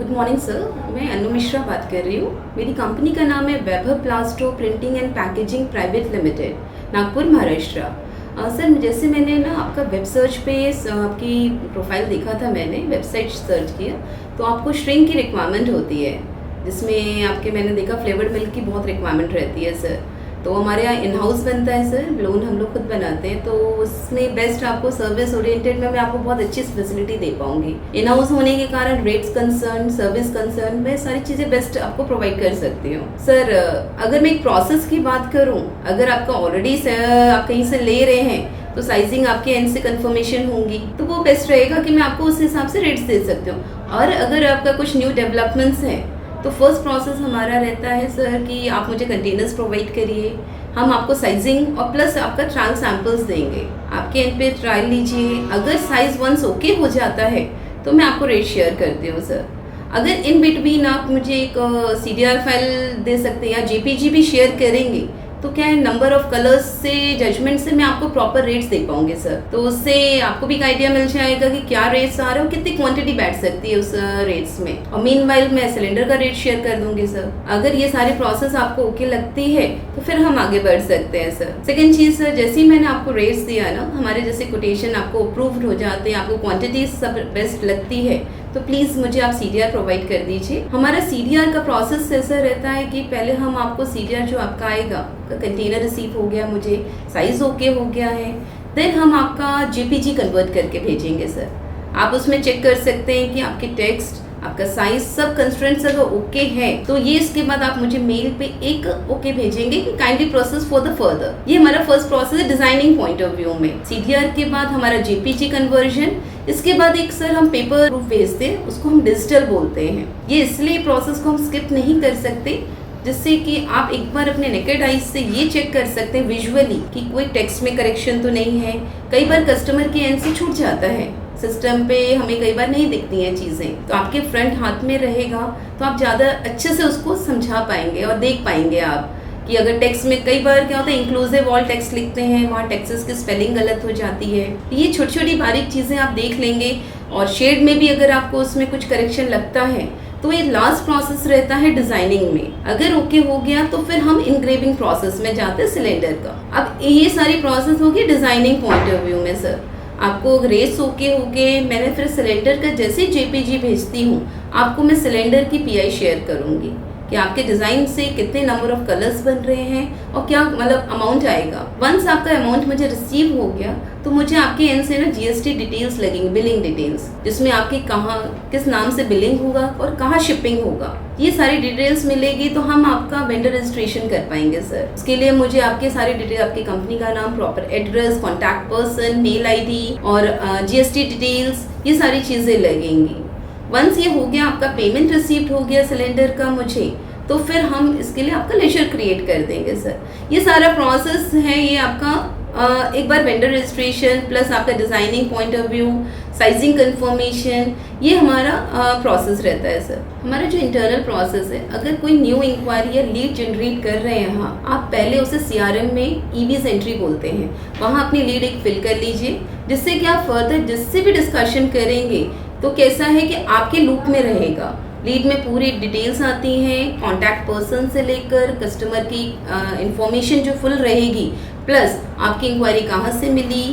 Good morning sir, मैं अनु मिश्रा बात कर रही हूँ। मेरी कंपनी का नाम है Vaibhav Plasto printing and packaging private limited, Nagpur, Maharashtra. Sir, जैसे मैंने ना आपका वेब सर्च पे आपकी प्रोफाइल देखा था, मैंने वेबसाइट सर्च किया तो आपको श्रिंक की रिक्वायरमेंट होती है, जिसमें आपके मैंने देखा फ्लेवर्ड मिल्क की बहुत रिक्वायरमेंट रहती है सर। तो हमारे यहाँ इन हाउस बनता है सर, लोन हम लोग खुद बनाते हैं, तो उसमें बेस्ट आपको सर्विस ओरिएंटेड में मैं आपको बहुत अच्छी फैसिलिटी दे पाऊंगी। इन हाउस होने के कारण रेट्स कंसर्न, सर्विस कंसर्न, मैं सारी चीज़ें बेस्ट आपको प्रोवाइड कर सकती हूँ सर। अगर मैं एक प्रोसेस की बात करूँ, अगर आपका ऑलरेडी आप कहीं से ले रहे हैं तो साइजिंग आपके एंड से कंफर्मेशन होंगी, तो वो बेस्ट रहेगा कि मैं आपको उस हिसाब से रेट्स दे सकती हूँ। और अगर आपका कुछ न्यू डेवलपमेंट्स हैं तो फर्स्ट प्रोसेस हमारा रहता है सर कि आप मुझे कंटेनर्स प्रोवाइड करिए, हम आपको साइजिंग और प्लस आपका ट्रायल सैंपल्स देंगे, आपके एंड पे ट्रायल लीजिए। अगर साइज वंस ओके हो जाता है तो मैं आपको रेट शेयर करती हूँ सर। अगर इन बिटवीन आप मुझे एक CDR फाइल दे सकते हैं या JPG भी शेयर करेंगे तो क्या है, नंबर ऑफ कलर्स से जजमेंट से मैं आपको प्रॉपर रेट्स दे पाऊंगी सर। तो उससे आपको भी एक आइडिया मिल जाएगा कि क्या रेट्स आ रहे हैं और कितनी क्वांटिटी बैठ सकती है उस रेट्स में। और मीनवाइल मैं सिलेंडर का रेट शेयर कर दूंगी सर। अगर ये सारी प्रोसेस आपको ओके लगती है तो फिर हम आगे बढ़ सकते हैं सर। सेकेंड चीज सर, जैसे ही मैंने आपको रेट्स दिया ना, हमारे जैसे कोटेशन आपको अप्रूव्ड हो जाते हैं, आपको क्वांटिटी सब बेस्ट लगती है, तो प्लीज़ मुझे आप CDR प्रोवाइड कर दीजिए। हमारा CDR का प्रोसेस ऐसा रहता है कि पहले हम आपको CDR जो आपका आएगा, कंटेनर रिसीव हो गया, मुझे साइज ओके हो गया है, देन हम आपका JPG कन्वर्ट करके भेजेंगे सर। आप उसमें चेक कर सकते हैं कि आपके टेक्स्ट, आपका साइज, सब कंस्ट्रेंट्स अगर ओके है तो ये इसके बाद आप मुझे मेल पे एक ओके भेजेंगे कि kindly process for the further. ये हमारा फर्स्ट प्रोसेस है डिजाइनिंग पॉइंट ऑफ व्यू में। CDR के बाद हमारा JPG कन्वर्जन, इसके बाद एक सर हम पेपर प्रूफ भेजते हैं, उसको हम डिजिटल बोलते हैं। ये इसलिए प्रोसेस को हम स्किप नहीं कर सकते, जिससे कि आप एक बार अपने नेकेड आइज से ये चेक कर सकते हैं विजुअली कि कोई टेक्स्ट में करेक्शन तो नहीं है। कई बार कस्टमर के एंड से छूट जाता है, सिस्टम पे हमें कई बार नहीं दिखती हैं चीज़ें, तो आपके फ्रंट हाथ में रहेगा तो आप ज़्यादा अच्छे से उसको समझा पाएंगे और देख पाएंगे आप कि अगर टेक्स्ट में कई बार क्या होता है, इंक्लूसिव ऑल टेक्स्ट लिखते हैं, वहाँ टेक्सेस की स्पेलिंग गलत हो जाती है। ये छोटी छोटी बारीक चीज़ें आप देख लेंगे। और शेड में भी अगर आपको उसमें कुछ करेक्शन लगता है तो ये लास्ट प्रोसेस रहता है डिजाइनिंग में। अगर ओके हो गया तो फिर हम इनग्रेविंग प्रोसेस में जाते हैं सिलेंडर का। अब ये सारी प्रोसेस होगी डिजाइनिंग पॉइंट ऑफ व्यू में सर। आपको रेस ओके हो गए, मैंने फिर सिलेंडर का जैसे JPG भेजती हूँ, आपको मैं सिलेंडर की PI शेयर करूँगी कि आपके डिज़ाइन से कितने नंबर ऑफ कलर्स बन रहे हैं और क्या मतलब अमाउंट आएगा। वंस आपका अमाउंट मुझे रिसीव हो गया तो मुझे आपके एंड से ना GST डिटेल्स लगेंगी, बिलिंग डिटेल्स, जिसमें आपकी कहाँ किस नाम से बिलिंग होगा और कहाँ शिपिंग होगा, ये सारी डिटेल्स मिलेगी तो हम आपका वेंडर रजिस्ट्रेशन कर पाएंगे सर। उसके लिए मुझे आपके सारी डिटेल, आपकी कंपनी का नाम, proper address, contact person, mail ID और GST डिटेल्स, ये सारी चीज़ें लगेंगी। वंस ये हो गया, आपका पेमेंट रिसीव्ड हो गया सिलेंडर का मुझे, तो फिर हम इसके लिए आपका लेजर क्रिएट कर देंगे सर। ये सारा प्रोसेस है, ये आपका एक बार वेंडर रजिस्ट्रेशन प्लस आपका designing point of view, sizing confirmation, ये हमारा प्रोसेस रहता है सर। हमारा जो इंटरनल प्रोसेस है, अगर कोई न्यू इंक्वायरी या लीड जनरेट कर रहे हैं, हाँ, आप पहले उसे CRM में EVs एंट्री बोलते हैं, वहाँ अपनी लीड एक फिल कर लीजिए, जिससे कि आप फर्दर जिससे भी डिस्कशन करेंगे तो कैसा है कि आपके लूप में रहेगा। लीड में पूरी डिटेल्स आती हैं, कॉन्टैक्ट पर्सन से लेकर कस्टमर की इंफॉर्मेशन जो फुल रहेगी, प्लस आपकी इंक्वायरी कहाँ से मिली,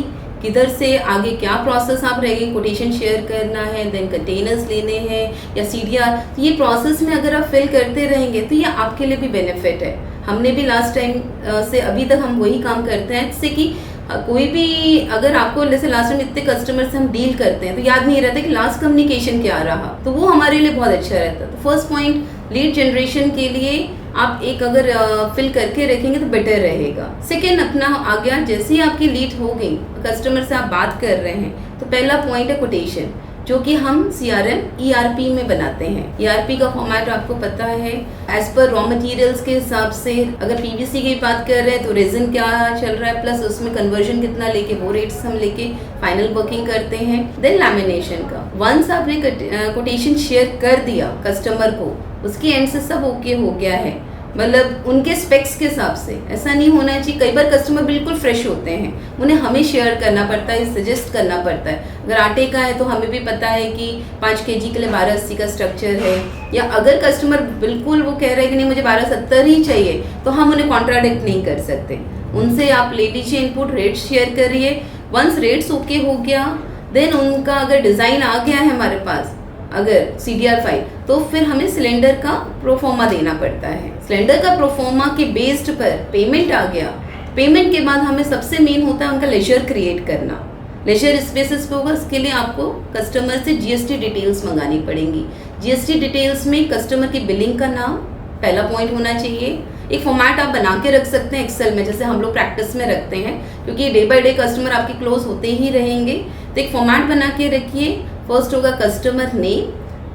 किधर से आगे क्या प्रोसेस आप रहेंगे, कोटेशन शेयर करना है, देन कंटेनर्स लेने हैं या CDR, ये प्रोसेस में अगर आप फिल करते रहेंगे तो ये आपके लिए भी बेनिफिट है। हमने भी लास्ट टाइम से अभी तक हम वही काम करते हैं, जिससे कि कोई भी अगर आपको जैसे लास्ट टाइम इतने कस्टमर से हम डील करते हैं तो याद नहीं रहता कि लास्ट कम्युनिकेशन क्या रहा, तो वो हमारे लिए बहुत अच्छा रहता है। तो फर्स्ट पॉइंट, लीड जनरेशन के लिए आप एक अगर फिल करके रखेंगे तो बेटर रहेगा। सेकेंड अपना आ गया, जैसे ही आपकी लीड हो गई, कस्टमर से आप बात कर रहे हैं, तो पहला पॉइंट है कोटेशन, जो कि हम CRM ERP में बनाते हैं। ERP का फॉर्मेट आपको पता है, एज पर रॉ मटेरियल्स के हिसाब से। अगर PVC की बात कर रहे हैं तो रेजिन क्या चल रहा है, प्लस उसमें कन्वर्जन कितना लेके वो रेट्स हम लेके फाइनल वर्किंग करते हैं। देन लैमिनेशन का, वंस आपने कोटेशन शेयर कर दिया कस्टमर को, उसके एंड से सब ओके हो गया है, मतलब उनके स्पेक्स के हिसाब से। ऐसा नहीं होना चाहिए, कई बार कस्टमर बिल्कुल फ्रेश होते हैं, उन्हें हमें शेयर करना पड़ता है, सजेस्ट करना पड़ता है। अगर आटे का है तो हमें भी पता है कि 5 kg के लिए 1280 का स्ट्रक्चर है, या अगर कस्टमर बिल्कुल वो कह रहे हैं कि नहीं मुझे 1270 ही चाहिए, तो हम उन्हें कॉन्ट्राडिक्ट नहीं कर सकते। उनसे आप ले लीजिए इनपुट, रेट शेयर करिए। वंस रेट्स ओके हो गया, देन उनका अगर डिज़ाइन आ गया है हमारे पास, अगर CDR फाइल, तो फिर हमें सिलेंडर का प्रोफॉर्मा देना पड़ता है। सिलेंडर का प्रोफॉर्मा के बेस्ड पर पेमेंट आ गया। पेमेंट के बाद हमें सबसे मेन होता है उनका लेजर क्रिएट करना। लेजर इस बेसिस पे होगा, उसके लिए आपको कस्टमर से GST डिटेल्स मंगानी पड़ेंगी। GST डिटेल्स में कस्टमर की बिलिंग का नाम पहला पॉइंट होना चाहिए। एक फॉर्मेट आप बना के रख सकते हैं एक्सेल में, जैसे हम लोग प्रैक्टिस में रखते हैं, क्योंकि डे बाय डे कस्टमर आपके क्लोज होते ही रहेंगे। तो एक फॉर्मेट बना के रखिए। फर्स्ट होगा customer name,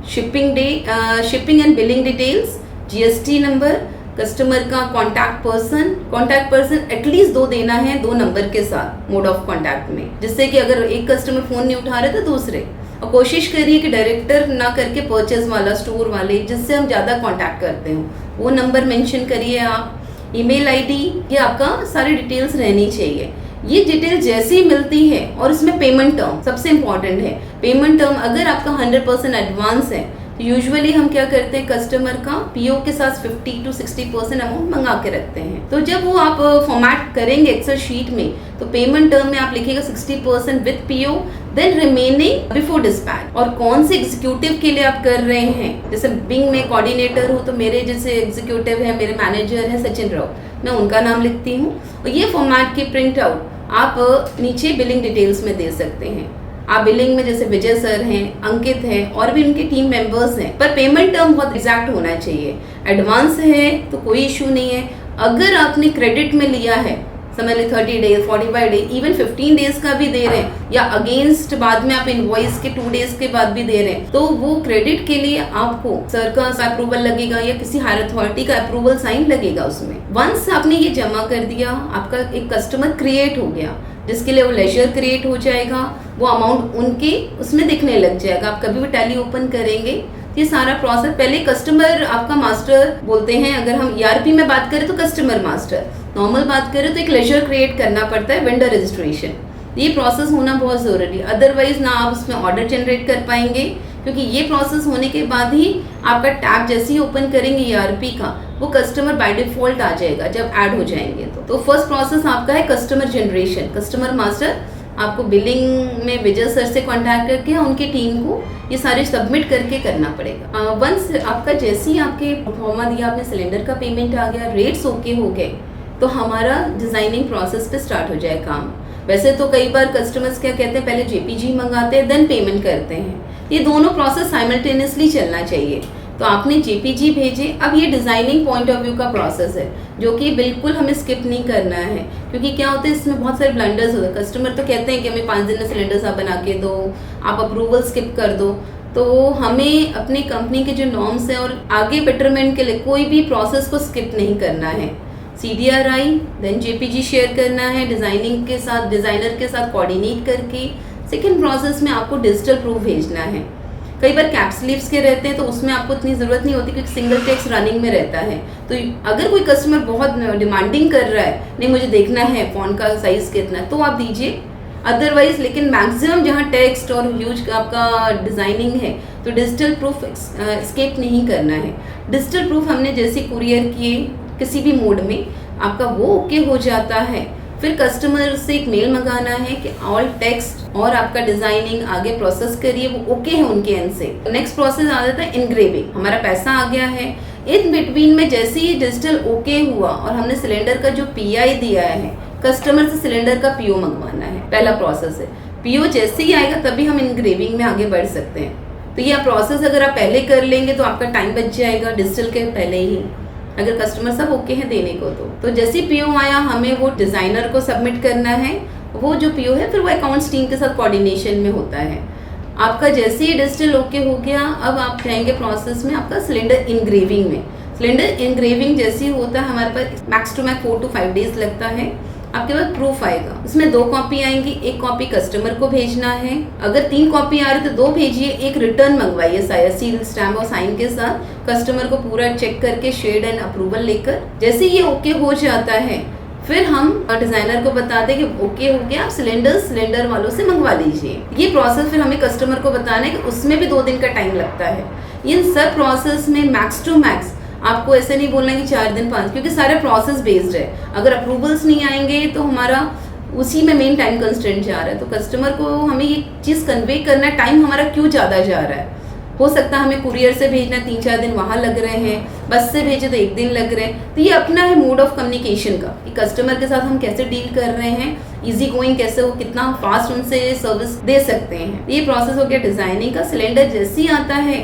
shipping and billing details, GST number, customer का कॉन्टैक्ट पर्सन एटलीस्ट 2 देना है, 2 नंबर के साथ मोड ऑफ कॉन्टैक्ट में, जिससे कि अगर एक कस्टमर फोन नहीं उठा रहे तो दूसरे। और कोशिश करिए कि डायरेक्टर ना करके परचेज वाला, स्टोर वाले, जिससे हम ज़्यादा कॉन्टैक्ट करते हो, वो नंबर मेंशन करिए आप। ईमेल आईडी, ये आपका सारी डिटेल्स रहनी चाहिए। ये डिटेल जैसे ही मिलती है, और इसमें पेमेंट टर्म सबसे इंपॉर्टेंट है। पेमेंट टर्म अगर आपका 100% एडवांस है, तो यूजुअली हम क्या करते हैं, कस्टमर का PO के साथ 50 to 60% अमाउंट मंगा के रखते हैं। तो जब वो आप फॉर्मेट करेंगे एक्सेल शीट में, तो पेमेंट टर्म में आप लिखिएगा 60% with PO, then remaining before dispatch. और कौन से एग्जीक्यूटिव के लिए आप कर रहे हैं, जैसे बिंग में कोऑर्डिनेटर हूँ तो मेरे जैसे एग्जीक्यूटिव है, मेरे मैनेजर है सचिन राव, मैं उनका नाम लिखती हूँ। और ये फॉर्मेट की प्रिंट आउट आप नीचे बिलिंग डिटेल्स में दे सकते हैं। आप बिलिंग में जैसे विजय सर हैं, अंकित है, और भी उनके टीम मेंबर्स हैं, पर पेमेंट टर्म बहुत एग्जैक्ट होना चाहिए। एडवांस है तो कोई इशू नहीं है। अगर आपने क्रेडिट में लिया है, समझ लीजिए 30 डेज, 45 डेज, इवन 15 डेज का भी दे रहे हैं, या अगेंस्ट बाद में आप इनवॉइस के 2 डेज के बाद भी दे रहे हैं, तो वो क्रेडिट के लिए आपको सर का अप्रूवल लगेगा या किसी हायर अथॉरिटी का अप्रूवल साइन लगेगा उसमें। वंस आपने ये जमा कर दिया, आपका एक कस्टमर क्रिएट हो गया, जिसके लिए वो लेजर क्रिएट हो जाएगा, वो अमाउंट उनके उसमें दिखने लग जाएगा। आप कभी भी टैली ओपन करेंगे, ये सारा प्रोसेस पहले कस्टमर आपका मास्टर बोलते हैं। अगर हम ERP में बात करें तो कस्टमर मास्टर, नॉर्मल बात करें तो एक लेजर क्रिएट करना पड़ता है, वेंडर रजिस्ट्रेशन। ये प्रोसेस होना बहुत ज़रूरी है, अदरवाइज ना आप उसमें ऑर्डर जनरेट कर पाएंगे, क्योंकि ये प्रोसेस होने के बाद ही आपका टैब जैसे ही ओपन करेंगे ERP का, वो कस्टमर बाय डिफॉल्ट आ जाएगा जब ऐड हो जाएंगे। तो फर्स्ट प्रोसेस आपका है कस्टमर जनरेशन। कस्टमर मास्टर आपको बिलिंग में विजय सर से कांटेक्ट करके उनकी टीम को ये सारे सबमिट करके करना पड़ेगा। वंस आपका जैसे ही आपके फॉर्मा दिया, आपने सिलेंडर का पेमेंट आ गया, रेट्स ओके हो गए, तो हमारा डिज़ाइनिंग प्रोसेस पे स्टार्ट हो जाए काम। वैसे तो कई बार कस्टमर्स क्या कहते हैं, पहले JPG मंगाते हैं देन पेमेंट करते हैं। ये दोनों प्रोसेस साइमल्टेनियसली चलना चाहिए। तो आपने JPG भेजे, अब ये डिज़ाइनिंग पॉइंट ऑफ व्यू का प्रोसेस है, जो कि बिल्कुल हमें स्किप नहीं करना है, क्योंकि क्या होता है इसमें बहुत सारे ब्लंडर्स होते हैं। कस्टमर तो कहते हैं कि हमें 5 दिन में सिलेंडर्स आप बना के दो, आप अप्रूवल स्किप कर दो। तो हमें अपनी कंपनी के जो नॉर्म्स हैं और आगे बेटरमेंट के लिए कोई भी प्रोसेस को स्किप नहीं करना है। CDR आई, देन JPG शेयर करना है डिज़ाइनिंग के साथ, डिज़ाइनर के साथ कोऑर्डिनेट करके। सेकेंड प्रोसेस में आपको डिजिटल प्रूफ भेजना है। कई बार कैप्स लीव्स के रहते हैं तो उसमें आपको इतनी ज़रूरत नहीं होती, क्योंकि सिंगल टेक्स्ट रनिंग में रहता है। तो अगर कोई कस्टमर बहुत डिमांडिंग कर रहा है, नहीं मुझे देखना है फ़ॉन्ट का साइज़ कितना है, तो आप दीजिए। अदरवाइज लेकिन मैक्सिमम जहाँ टेक्स्ट और ह्यूज आपका डिज़ाइनिंग है, तो डिजिटल प्रूफ स्केप नहीं करना है। डिजिटल प्रूफ हमने जैसे कुरियर किए किसी भी मोड में, आपका वो ओके हो जाता है। फिर कस्टमर से एक मेल मंगाना है कि ऑल टेक्स्ट और आपका डिजाइनिंग आगे प्रोसेस करिए, वो ओके है उनके एंड से। नेक्स्ट प्रोसेस आ जाता है इनग्रेविंग। हमारा पैसा आ गया है, इन बिटवीन में जैसे ही डिजिटल ओके हुआ और हमने सिलेंडर का जो PI दिया है, कस्टमर से सिलेंडर का PO मंगवाना है, पहला प्रोसेस है। PO जैसे ही आएगा तभी हम इनग्रेविंग में आगे बढ़ सकते हैं। तो ये प्रोसेस अगर आप पहले कर लेंगे तो आपका टाइम बच जाएगा डिजिटल के पहले ही, अगर कस्टमर सब ओके हैं देने को। तो जैसे PO आया, हमें वो डिज़ाइनर को सबमिट करना है। वो जो PO है फिर वो अकाउंट्स टीम के साथ कोऑर्डिनेशन में होता है। आपका जैसे ही डिजिटल ओके हो गया, अब आप जाएंगे प्रोसेस में आपका सिलेंडर इनग्रेविंग में। सिलेंडर इनग्रेविंग जैसे ही होता है, हमारे पास max to max 4 to 5 days लगता है। आपके पास प्रूफ आएगा, इसमें 2 कॉपी आएंगी, एक कॉपी कस्टमर को भेजना है। अगर 3 कॉपी आ रही तो 2 भेजिए, एक रिटर्न मंगवाइए सील स्टैम्प और साइन के साथ, कस्टमर को पूरा चेक करके शेड एंड अप्रूवल लेकर। जैसे ये ओके हो जाता है फिर हम डिजाइनर को बताते हैं कि ओके हो गया, आप सिलेंडर वालों से मंगवा लीजिए। ये प्रोसेस फिर हमें कस्टमर को बताना है कि उसमें भी 2 दिन का टाइम लगता है। इन सब प्रोसेस में मैक्स टू मैक्स आपको ऐसे नहीं बोलना कि 4 दिन 5, क्योंकि सारे प्रोसेस बेस्ड है। अगर अप्रूवल्स नहीं आएंगे तो हमारा उसी में मेन टाइम कंस्ट्रेंट जा रहा है। तो कस्टमर को हमें ये चीज़ कन्वे करना है, टाइम हमारा क्यों ज़्यादा जा रहा है। हो सकता है हमें कुरियर से भेजना 3-4 दिन वहाँ लग रहे हैं, बस से भेजे तो 1 दिन लग रहे हैं। तो ये अपना है मोड ऑफ कम्युनिकेशन का, कि कस्टमर के साथ हम कैसे डील कर रहे हैं, इजी गोइंग कैसे हो, कितना फास्ट उनसे सर्विस दे सकते हैं। ये प्रोसेस हो गया डिजाइनिंग का। सिलेंडर जैसे ही आता है,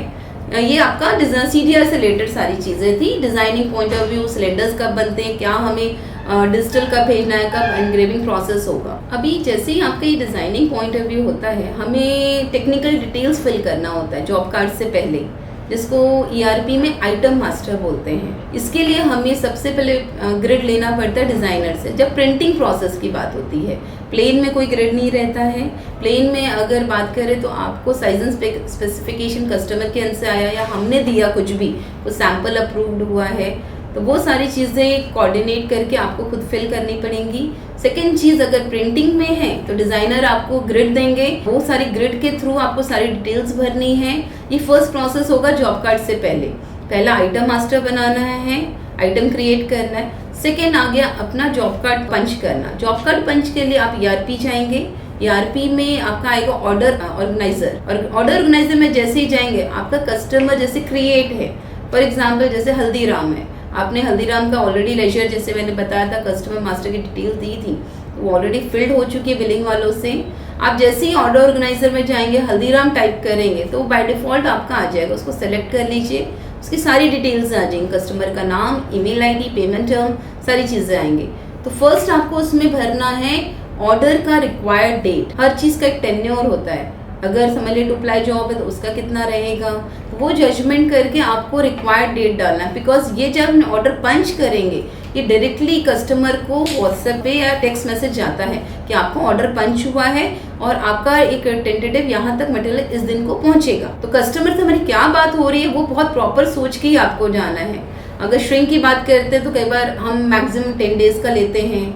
ये आपका CDR से रिलेटेड सारी चीज़ें थी। Designing point of view, cylinders कब बनते हैं, क्या हमें डिजिटल कब भेजना है, कब एनग्रेविंग प्रोसेस होगा। अभी जैसे ही आपका ये डिजाइनिंग पॉइंट ऑफ व्यू होता है, हमें टेक्निकल डिटेल्स फिल करना होता है जॉब कार्ड से पहले, जिसको ERP में आइटम मास्टर बोलते हैं। इसके लिए हमें सबसे पहले ग्रिड लेना पड़ता है डिज़ाइनर से। जब प्रिंटिंग प्रोसेस की बात होती है, प्लेन में कोई ग्रिड नहीं रहता है। प्लेन में अगर बात करें तो आपको साइज एंड स्पेसिफिकेशन कस्टमर के अंदर से आया या हमने दिया कुछ भी, वो सैम्पल अप्रूव्ड हुआ है, तो वो सारी चीज़ें कोऑर्डिनेट करके आपको खुद फिल करनी पड़ेंगी। सेकेंड चीज़, अगर प्रिंटिंग में है तो डिज़ाइनर आपको ग्रिड देंगे, वो सारी ग्रिड के थ्रू आपको सारी डिटेल्स भरनी है। ये फर्स्ट प्रोसेस होगा जॉब कार्ड से पहले। पहला आइटम मास्टर बनाना है, आइटम क्रिएट करना है। सेकेंड आ गया अपना जॉब कार्ड पंच करना। जॉब कार्ड पंच के लिए आप ERP जाएंगे। ERP में आपका आएगा ऑर्डर ऑर्गेनाइजर, और ऑर्डर ऑर्गेनाइजर में जैसे ही जाएंगे आपका कस्टमर जैसे क्रिएट है, फॉर एग्जाम्पल जैसे हल्दीराम है, आपने हल्दीराम का ऑलरेडी लेजर, जैसे मैंने बताया था, कस्टमर मास्टर की डिटेल दी थी, वो ऑलरेडी फिल्ड हो चुकी है बिलिंग वालों से। आप जैसे ही ऑर्डर ऑर्गेनाइजर में जाएंगे, हल्दीराम टाइप करेंगे तो बाय डिफॉल्ट आपका आ जाएगा, उसको सेलेक्ट कर लीजिए, उसकी सारी डिटेल्स आ जाएंगी, कस्टमर का नाम, ईमेल ID, पेमेंट टर्म, सारी चीज़ें आएंगी। तो फर्स्ट आपको उसमें भरना है ऑर्डर का रिक्वायर्ड डेट। हर चीज़ का एक टेन्योर होता है, अगर समझ लीजिए 2 प्लाई जॉब है तो उसका कितना रहेगा, तो वो जजमेंट करके आपको रिक्वायर्ड डेट डालना है। बिकॉज ये जब हम ऑर्डर पंच करेंगे, ये डायरेक्टली कस्टमर को व्हाट्सएप पे या टेक्स्ट मैसेज जाता है कि आपको ऑर्डर पंच हुआ है और आपका एक टेंटेटिव यहाँ तक मटेरियल इस दिन को पहुँचेगा। तो कस्टमर से हमारी क्या बात हो रही है वो बहुत प्रॉपर सोच के ही आपको जाना है। अगर श्रिंक की बात करते हैं तो कई बार हम मैक्सिमम 10 डेज का लेते हैं,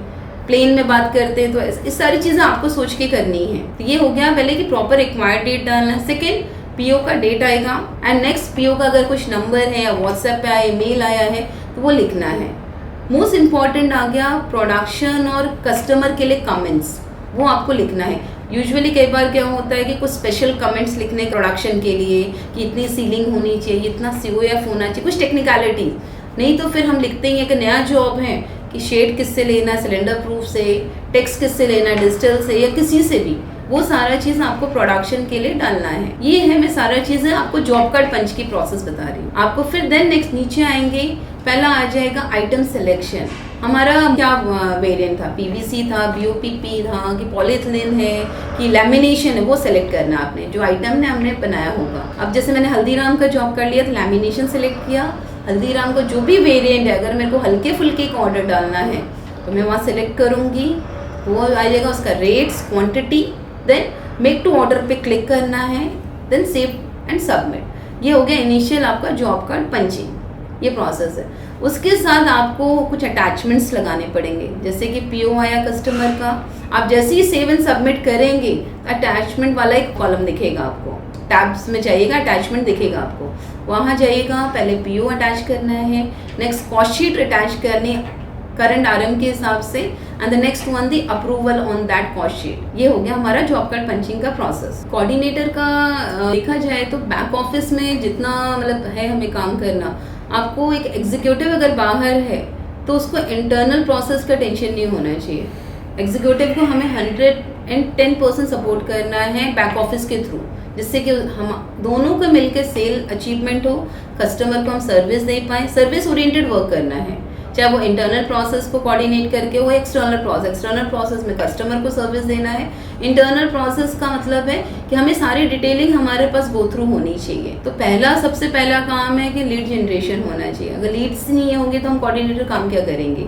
प्लेन में बात करते हैं तो इस सारी चीज़ें आपको सोच के करनी है। तो ये हो गया पहले कि प्रॉपर रिक्वायर्ड डेट डालना है। सेकेंड, PO का डेट आएगा, एंड नेक्स्ट PO का अगर कुछ नंबर है या व्हाट्सएप पे आया, मेल आया है तो वो लिखना है। मोस्ट इम्पॉर्टेंट आ गया प्रोडक्शन और कस्टमर के लिए कमेंट्स, वो आपको लिखना है। यूजुअली कई बार क्या होता है कि कुछ स्पेशल कमेंट्स लिखने प्रोडक्शन के लिए कि इतनी सीलिंग होनी चाहिए, इतना COF होना चाहिए, कुछ टेक्निकलिटीज। नहीं तो फिर हम लिखते ही हैं कि नया जॉब है कि शेड किससे लेना है, सिलेंडर प्रूफ से, टेक्स्ट किससे लेना है, डिजिटल से या किसी से भी, वो सारा चीज़ आपको प्रोडक्शन के लिए डालना है। ये है, मैं सारा चीज़ें आपको जॉब कार्ड पंच की प्रोसेस बता रही हूँ आपको। फिर देन नेक्स्ट नीचे आएंगे, पहला आ जाएगा आइटम सिलेक्शन। हमारा क्या वेरिएंट था, PVC था, BOPP था कि पॉलीथिलीन है कि लैमिनेशन है, वो सेलेक्ट करना आपने, जो आइटम ने हमने बनाया होगा। अब जैसे मैंने हल्दीराम का जॉब कर लिया तो लैमिनेशन सेलेक्ट किया। हल्दीराम का जो भी वेरिएंट है, अगर मेरे को हल्के फुल्के का ऑर्डर डालना है तो मैं वहाँ सेलेक्ट करूँगी, वो आ जाएगा उसका rates, quantity, then make to order पे क्लिक करना है, देन सेव एंड सबमिट। ये हो गया इनिशियल आपका जॉब कार्ड पंचिंग, ये प्रोसेस है। उसके साथ आपको कुछ अटैचमेंट्स लगाने पड़ेंगे, जैसे कि PO आया कस्टमर का, आप जैसे ही सेव एंड सबमिट करेंगे अटैचमेंट वाला एक कॉलम दिखेगा आपको, टैब्स में जाइएगा, अटैचमेंट दिखेगा आपको, वहाँ जाइएगा, पहले PO अटैच करना है, नेक्स्ट कॉस्ट शीट अटैच करनी करंट RM के हिसाब से, and the next one the approval on that cost sheet. ये हो गया हमारा जॉब कार्ड पंचिंग का प्रोसेस। कोऑर्डिनेटर का देखा जाए तो बैक ऑफिस में जितना मतलब है हमें काम करना, आपको एक एग्जीक्यूटिव अगर बाहर है तो उसको इंटरनल प्रोसेस का टेंशन नहीं होना चाहिए। एग्जीक्यूटिव को हमें 110% सपोर्ट करना है बैक ऑफिस के थ्रू, जिससे कि हम दोनों को मिलकर सेल अचीवमेंट हो, कस्टमर को हम सर्विस दे पाएँ। सर्विस ओरिएंटेड वर्क करना है, चाहे वो इंटरनल प्रोसेस को कोऑर्डिनेट करके हो, एक्सटर्नल प्रोसेस में कस्टमर को सर्विस देना है। इंटरनल प्रोसेस का मतलब है कि हमें सारी डिटेलिंग हमारे पास गो थ्रू होनी चाहिए। तो सबसे पहला काम है कि लीड जनरेशन होना चाहिए। अगर लीड्स नहीं होंगे तो हम कोऑर्डिनेटर काम क्या करेंगे।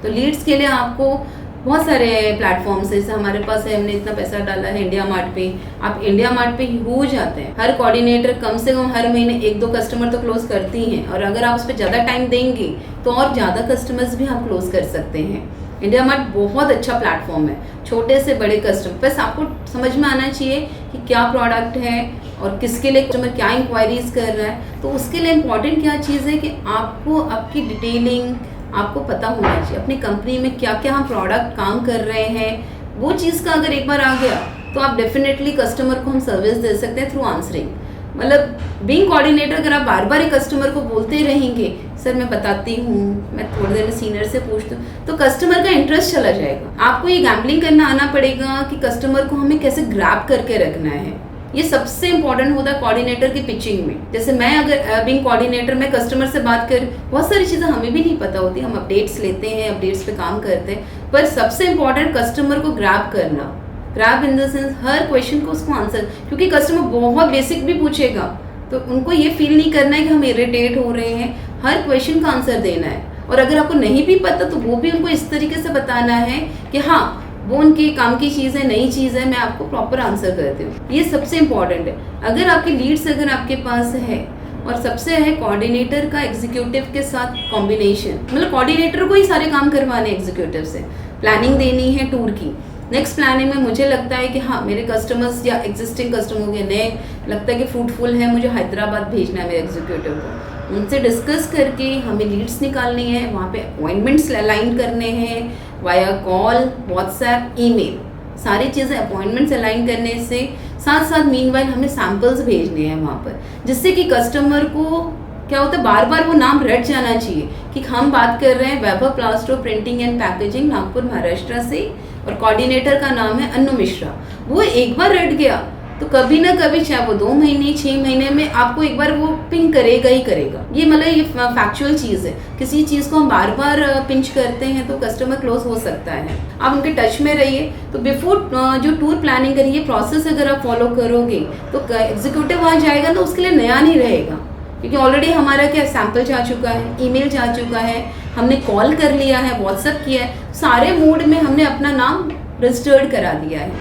तो लीड्स के लिए आपको बहुत सारे प्लेटफॉर्म्स है, जैसे हमारे पास है, हमने इतना पैसा डाला है इंडिया मार्ट पे। आप इंडिया मार्ट पे ह्यूज आते हैं, हर कोऑर्डिनेटर कम से कम हर महीने 1-2 कस्टमर तो क्लोज करती हैं, और अगर आप उस पर ज़्यादा टाइम देंगे तो और ज़्यादा कस्टमर्स भी आप क्लोज कर सकते हैं। इंडिया मार्ट बहुत अच्छा प्लेटफॉर्म है, छोटे से बड़े कस्टमर, बस आपको समझ में आना चाहिए कि क्या प्रोडक्ट है और किसके लिए कस्टमर क्या इंक्वायरीज कर रहा है। तो उसके लिए इम्पॉर्टेंट क्या चीज़ है कि आपको आपकी डिटेलिंग आपको पता होना चाहिए, अपनी कंपनी में क्या क्या हम प्रोडक्ट काम कर रहे हैं। वो चीज़ का अगर एक बार आ गया तो आप डेफिनेटली कस्टमर को हम सर्विस दे सकते हैं थ्रू आंसरिंग। मतलब बीइंग कोऑर्डिनेटर, अगर आप बार बार एक कस्टमर को बोलते रहेंगे, सर मैं बताती हूँ, मैं थोड़ी देर में सीनियर से पूछती हूँ, तो कस्टमर का इंटरेस्ट चला जाएगा। आपको ये गैम्बलिंग करना आना पड़ेगा कि कस्टमर को हमें कैसे ग्रैब करके रखना है। ये सबसे इंपॉर्टेंट होता है कोऑर्डिनेटर की पिचिंग में। जैसे मैं अगर बीइंग कोऑर्डिनेटर मैं कस्टमर से बात कर, बहुत सारी चीज़ें हमें भी नहीं पता होती, हम अपडेट्स लेते हैं, अपडेट्स पे काम करते हैं, पर सबसे इंपॉर्टेंट कस्टमर को ग्रैब करना। Grab in the sense her question को उसको आंसर, क्योंकि कस्टमर बहुत बेसिक भी पूछेगा तो उनको ये फील नहीं करना है कि हम इरिटेट हो रहे हैं, हर क्वेश्चन का आंसर देना है। और अगर आपको नहीं भी पता तो वो भी उनको इस तरीके से बताना है कि हाँ वो उनके काम की चीज़ है, नई चीज़ है, मैं आपको प्रॉपर आंसर करती हूँ। ये सबसे इंपॉर्टेंट है। अगर आपकी लीड्स अगर आपके पास है, और सबसे है कोऑर्डिनेटर का एग्जीक्यूटिव के साथ कॉम्बिनेशन, मतलब कोऑर्डिनेटर को ही सारे काम करवाने एग्जीक्यूटिव से, प्लानिंग देनी है टूर की। नेक्स्ट प्लानिंग में मुझे लगता है कि हाँ मेरे कस्टमर्स या एग्जिस्टिंग कस्टमर के नए लगता है कि फ्रूटफुल है, मुझे हैदराबाद भेजना है मेरे एग्जीक्यूटिव को, उनसे डिस्कस करके हमें लीड्स निकालनी है, वहाँ पे अपॉइंटमेंट्स अलाइन करने हैं वाया कॉल, व्हाट्सएप, ईमेल, सारी चीज़ें अपॉइंटमेंट्स अलाइन करने से साथ साथ मीनवाइल हमें सैम्पल्स भेजने हैं वहाँ पर, जिससे कि कस्टमर को क्या होता है बार बार वो नाम रट जाना चाहिए कि हम बात कर रहे हैं Vaibhav Plasto printing and packaging Nagpur Maharashtra से, और कोऑर्डिनेटर का नाम है अन्नू मिश्रा। वो एक बार रट गया तो कभी ना कभी, चाहे वो 2 महीने 6 महीने में, आपको एक बार वो पिंग करेगा ही करेगा। ये मतलब ये फैक्चुअल चीज़ है। किसी चीज़ को हम बार बार पिंच करते हैं तो कस्टमर क्लोज हो सकता है। आप उनके टच में रहिए। तो बिफोर जो टूर प्लानिंग करिए, प्रोसेस अगर आप फॉलो करोगे तो एग्जीक्यूटिव वहाँ जाएगा तो उसके लिए नया नहीं रहेगा, क्योंकि ऑलरेडी हमारा क्या सैंपल जा चुका है, ईमेल जा चुका है, हमने कॉल कर लिया है, व्हाट्सएप किया है, सारे मोड में हमने अपना नाम रजिस्टर्ड करा दिया है।